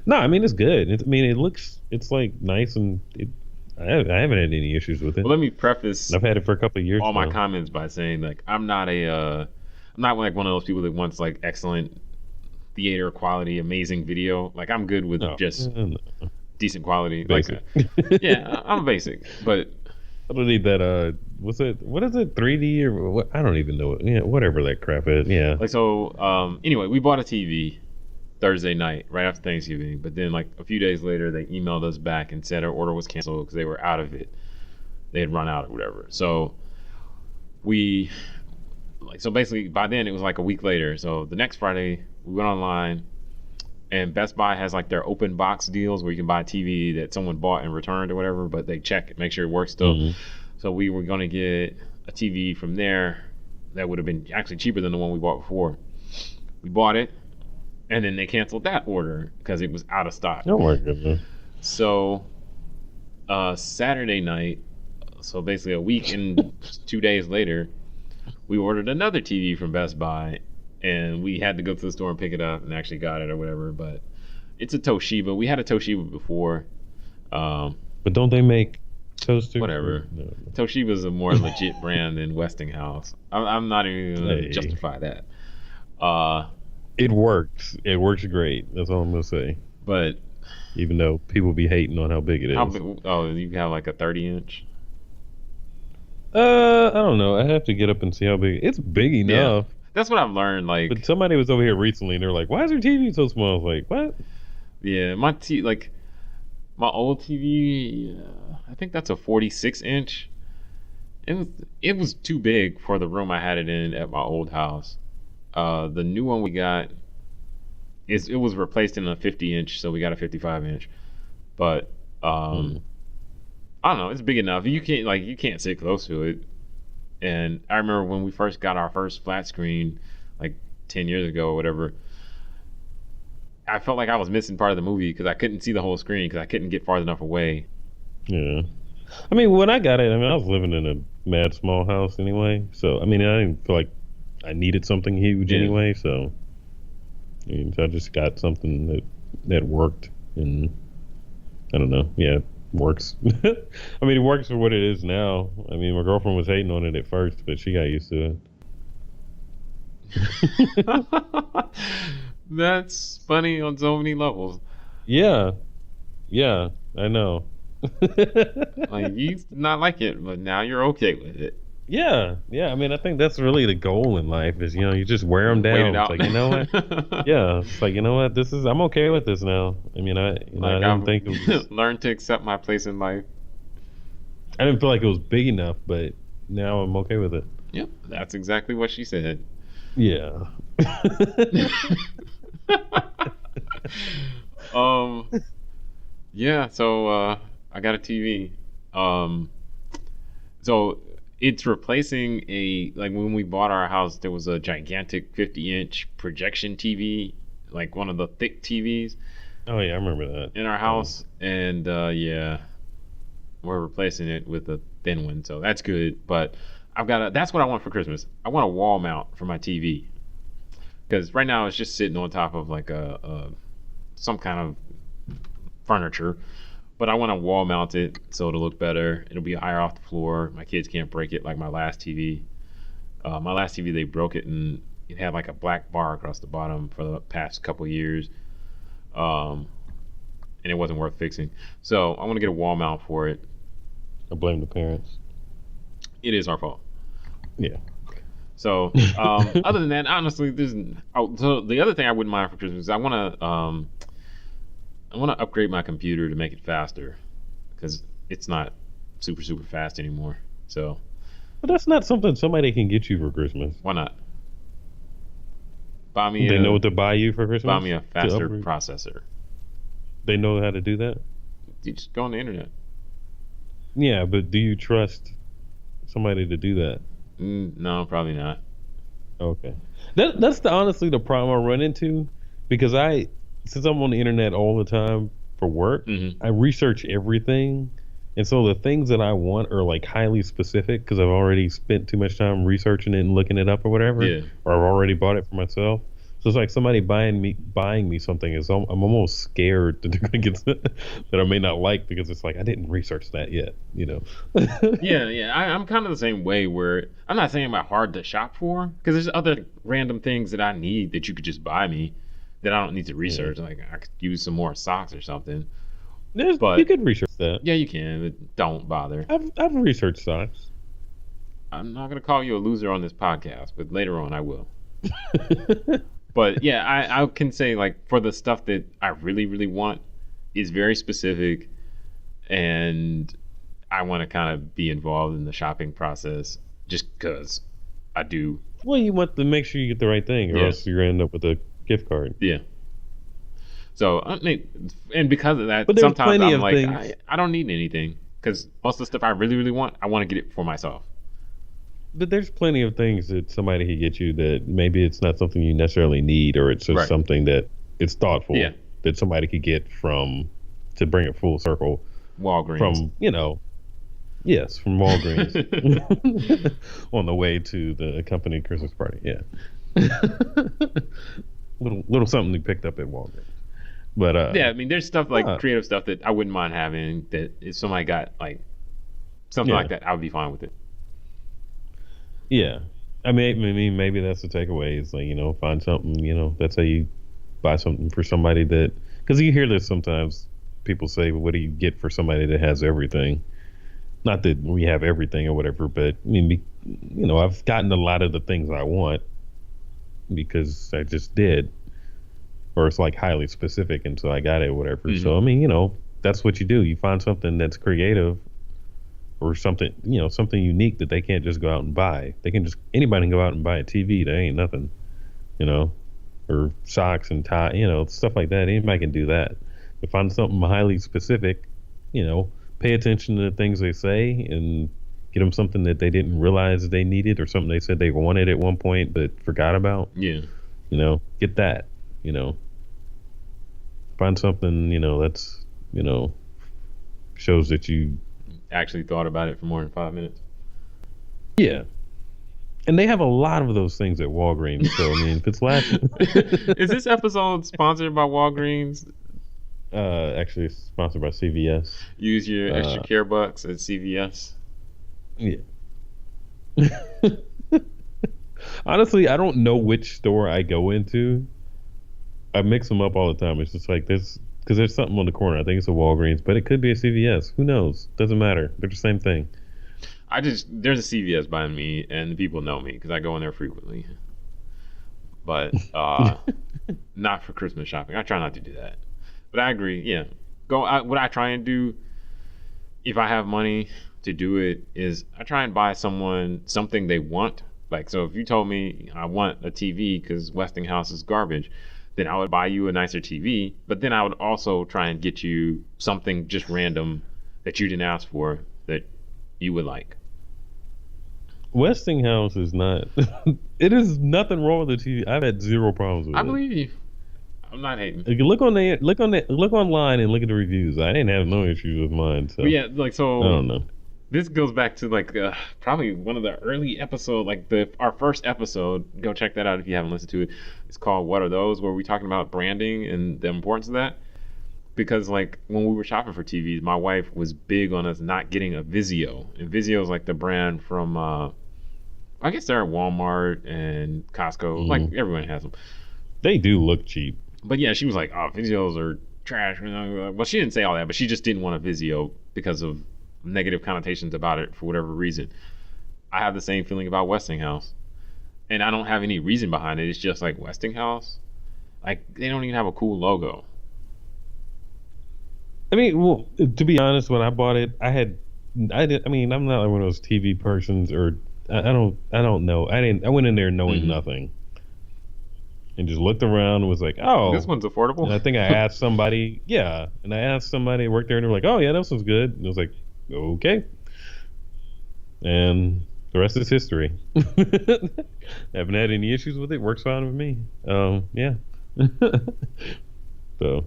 Speaker 1: no, I mean it's good. I mean, it looks. It's like nice and I haven't had any issues with it.
Speaker 2: Well, let me preface
Speaker 1: I've had it for a couple of years.
Speaker 2: all my
Speaker 1: now.
Speaker 2: comments by saying like I'm not like one of those people that wants like excellent theater quality, amazing video. Like I'm good with
Speaker 1: No,
Speaker 2: just
Speaker 1: no.
Speaker 2: decent quality.
Speaker 1: Basic.
Speaker 2: Like yeah, I'm basic, but
Speaker 1: I don't need that. What's it? What is it? 3D or what? I don't even know. Yeah, whatever that crap is. Yeah.
Speaker 2: like so. Anyway, we bought a TV Thursday night right after Thanksgiving, but then like a few days later they emailed us back and said our order was canceled because they were out of it. They had run out or whatever. So we so basically by then it was like a week later. So the next Friday we went online and Best Buy has like their open box deals where you can buy a TV that someone bought and returned or whatever, but they check it, make sure it works still.
Speaker 1: Mhm.
Speaker 2: So we were going to get a TV from there that would have been actually cheaper than the one we bought before. We bought it and then they canceled that order because it was out of stock.
Speaker 1: Oh my goodness.
Speaker 2: So Saturday night, so basically a week and 2 days later, we ordered another TV from Best Buy and we had to go to the store and pick it up and actually got it or whatever. But it's a Toshiba. We had a Toshiba before.
Speaker 1: But don't they make toasters?
Speaker 2: Whatever.
Speaker 1: No.
Speaker 2: Toshiba's a more legit brand than Westinghouse. I'm not even going to
Speaker 1: Hey.
Speaker 2: justify that.
Speaker 1: It works. It works great. That's all I'm gonna say.
Speaker 2: But
Speaker 1: Even though people be hating on how big it is.
Speaker 2: how big, oh, you have like a 30-inch?
Speaker 1: I don't know. I have to get up and see how big. It's big enough.
Speaker 2: That's what I've learned. Like,
Speaker 1: But somebody was over here recently and they're like, "Why is your TV so small?" I was like, "What?"
Speaker 2: yeah, my old TV, I think that's a 46-inch. It was too big for the room I had it in at my old house. The new one we got it was replaced in a 50-inch, so we got a 55-inch. But I don't know, it's big enough. You can't sit close to it. And I remember when we first got our first flat screen, like 10 years ago or whatever, I felt like I was missing part of the movie because I couldn't see the whole screen because I couldn't get far enough away.
Speaker 1: Yeah. I mean, when I got it, I mean, I was living in a mad small house anyway. So, I mean, I didn't feel like I needed something huge
Speaker 2: Yeah.
Speaker 1: anyway. So, I mean, I just got something that worked. And I don't know. Yeah, works. I mean, it works for what it is now. I mean, my girlfriend was hating on it at first, but she got used to it.
Speaker 2: That's funny on so many levels.
Speaker 1: Yeah. Yeah, I know.
Speaker 2: Like you used to not like it, but now you're okay with it.
Speaker 1: Yeah, I mean, I think that's really the goal in life is, you just wear them
Speaker 2: Wait
Speaker 1: down.
Speaker 2: it
Speaker 1: It's
Speaker 2: out.
Speaker 1: like, you know what? Yeah, it's like, you know what? I'm okay with this now. I mean, I
Speaker 2: Like
Speaker 1: didn't think it was,
Speaker 2: learn to accept my place in life.
Speaker 1: I didn't feel like it was big enough, but now I'm okay with it.
Speaker 2: Yep, that's exactly what she said.
Speaker 1: Yeah.
Speaker 2: Yeah, so I got a TV. So it's replacing like when we bought our house, there was a gigantic 50-inch projection TV, like one of the thick TVs
Speaker 1: Oh yeah, I remember that.
Speaker 2: in our house, and yeah, we're replacing it with a thin one, so that's good. But that's what I want for Christmas. I want a wall mount for my TV, because right now it's just sitting on top of like some kind of furniture. But I want to wall mount it so it'll look better. It'll be higher off the floor. My kids can't break it like my last TV. My last TV, they broke it and it had like a black bar across the bottom for the past couple years. And it wasn't worth fixing. So I want to get a wall mount for it.
Speaker 1: I blame the parents.
Speaker 2: It is our fault.
Speaker 1: Yeah.
Speaker 2: So other than that, honestly, so the other thing I wouldn't mind for Christmas is I want to upgrade my computer to make it faster because it's not super fast anymore. So.
Speaker 1: But that's not something somebody can get you for Christmas.
Speaker 2: Why not? Buy me.
Speaker 1: They know what to buy you for Christmas.
Speaker 2: Buy me a faster processor.
Speaker 1: They know how to do that.
Speaker 2: You just go on the internet.
Speaker 1: Yeah, but do you trust somebody to do that?
Speaker 2: No, probably not.
Speaker 1: Okay, that's honestly the problem I run into because since I'm on the internet all the time for work, I research everything, and so the things that I want are like highly specific because I've already spent too much time researching it and looking it up or whatever, or I've already bought it for myself. So it's like somebody buying me something is I'm almost scared that they're gonna get that I may not like because it's like I didn't research that yet, you know.
Speaker 2: Yeah. I'm kind of the same way where I'm not saying about hard to shop for because there's other random things that I need that you could just buy me that I don't need to research. Like I could use some more socks or something.
Speaker 1: But you could research that.
Speaker 2: Yeah, you can, but don't bother.
Speaker 1: I've researched socks.
Speaker 2: I'm not gonna call you a loser on this podcast, but later on I will. But yeah, I can say like for the stuff that I really want is very specific, and I want to kind of be involved in the shopping process just because I do.
Speaker 1: Well, you want to make sure you get the right thing, or else you're gonna end up with a gift card.
Speaker 2: Yeah. So I mean, and because of that,
Speaker 1: but
Speaker 2: sometimes I'm like, I don't need anything because most of the stuff I really want, I want to get it for myself.
Speaker 1: But there's plenty of things that somebody could get you that maybe it's not something you necessarily need, or it's just something that it's thoughtful that somebody could get to bring it full circle.
Speaker 2: Walgreens.
Speaker 1: From, from Walgreens on the way to the company Christmas party. Yeah. little something we picked up at Walgreens. But
Speaker 2: I mean, there's stuff like creative stuff that I wouldn't mind having that if somebody got like something like that, I would be fine with it.
Speaker 1: Yeah, I mean, maybe that's the takeaway is like, find something, that's how you buy something for somebody that, because you hear this sometimes people say, well, what do you get for somebody that has everything? Not that we have everything or whatever, but I mean, I've gotten a lot of the things I want because I just did, or it's like highly specific and so I got it or whatever. So, I mean, that's what you do. You find something that's creative or something, something unique that they can't just go out and buy. Anybody can go out and buy a TV. That ain't nothing, or socks and tie, stuff like that. Anybody can do that. But find something highly specific, pay attention to the things they say and get them something that they didn't realize they needed or something they said they wanted at one point but forgot about.
Speaker 2: Yeah.
Speaker 1: Get that, find something, that's, shows that you
Speaker 2: actually thought about it for more than 5 minutes.
Speaker 1: Yeah. And they have a lot of those things at Walgreens. So, I mean, if it's lasting.
Speaker 2: Is this episode sponsored by Walgreens?
Speaker 1: Actually, it's sponsored by CVS.
Speaker 2: Use your extra care bucks at CVS.
Speaker 1: Yeah. Honestly, I don't know which store I go into. I mix them up all the time. It's just like this. Because there's something on the corner. I think it's a Walgreens, but it could be a CVS. Who knows? Doesn't matter. They're the same thing.
Speaker 2: There's a CVS by me, and the people know me because I go in there frequently. But not for Christmas shopping. I try not to do that. But I agree. Yeah, what I try and do, if I have money to do it, is I try and buy someone something they want. Like, so if you told me I want a TV because Westinghouse is garbage, then I would buy you a nicer TV, but then I would also try and get you something just random that you didn't ask for that you would like.
Speaker 1: Westinghouse is not. It is nothing wrong with the TV. I've had zero problems with it.
Speaker 2: I believe you. I'm not hating.
Speaker 1: You look online and look at the reviews. I didn't have no issues with mine. So.
Speaker 2: But yeah, like so.
Speaker 1: I don't know.
Speaker 2: This goes back to like probably one of the early episodes, like our first episode. Go check that out if you haven't listened to it. It's called "What Are Those?" where we're talking about branding and the importance of that. because like when we were shopping for TVs, my wife was big on us not getting a Vizio, and Vizio is like the brand from I guess they're at Walmart and Costco. Like everyone has them.
Speaker 1: They do look cheap.
Speaker 2: But yeah, she was like, "Oh, Vizios are trash." Well, she didn't say all that, but she just didn't want a Vizio because of negative connotations about it for whatever reason. I have the same feeling about Westinghouse, and I don't have any reason behind it. It's just like Westinghouse, like they don't even have a cool logo.
Speaker 1: I mean, well, to be honest, when I bought it, I mean, I'm not like one of those TV persons, or I don't know. I went in there knowing nothing, and just looked around and was like, oh,
Speaker 2: This one's affordable.
Speaker 1: and I think I asked somebody, and I asked somebody who worked there, and they were like, oh yeah, this one's good. And I was like, okay. And the rest is history. Haven't had any issues with it. Works fine with me. Yeah. So,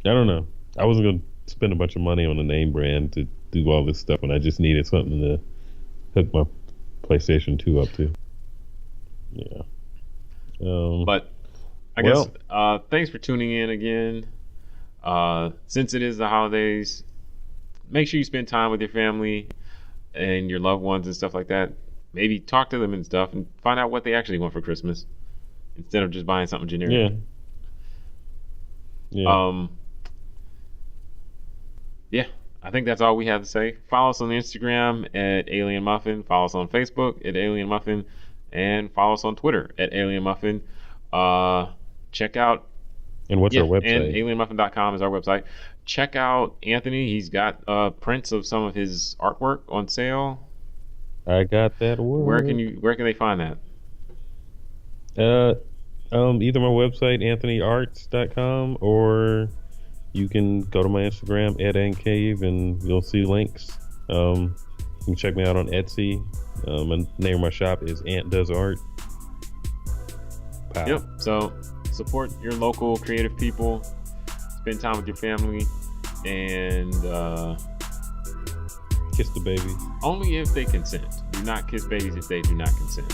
Speaker 1: I don't know. I wasn't going to spend a bunch of money on a name brand to do all this stuff when I just needed something to hook my PlayStation 2 up to. Yeah.
Speaker 2: But I guess thanks for tuning in again. Since it is the holidays, make sure you spend time with your family and your loved ones and stuff like that. Maybe talk to them and stuff and find out what they actually want for Christmas instead of just buying something generic.
Speaker 1: Yeah.
Speaker 2: Yeah, I think that's all we have to say. Follow us on Instagram at Alien Muffin. Follow us on Facebook at Alien Muffin. And follow us on Twitter at Alien Muffin. Check out...
Speaker 1: And what's our website?
Speaker 2: And alienmuffin.com is our website. Check out Anthony. He's got prints of some of his artwork on sale.
Speaker 1: I got that word.
Speaker 2: Where can they find that?
Speaker 1: Either my website, anthonyarts.com, or you can go to my Instagram, @AntCave, and you'll see links. You can check me out on Etsy. The name of my shop is Ant Does Art. Pow.
Speaker 2: Yep. So support your local creative people. Spend time with your family, and
Speaker 1: kiss the baby.
Speaker 2: Only if they consent. Do not kiss babies if they do not consent.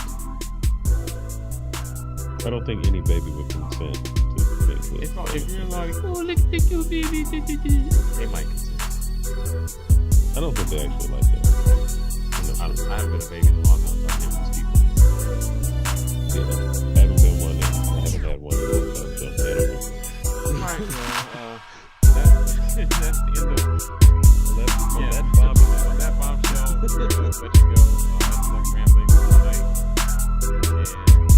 Speaker 1: I don't think any baby would consent to make this.
Speaker 2: If you're like, oh, look at the cute baby, they might consent.
Speaker 1: I don't think they actually like that.
Speaker 2: I haven't been a baby in a long time, so I can't speak.
Speaker 1: Yeah, I haven't been one. I haven't had one in a long time, so I don't know.
Speaker 2: Alright, well, that's the end of on that bombshell, we're gonna let you go. That's enough rambling for tonight. And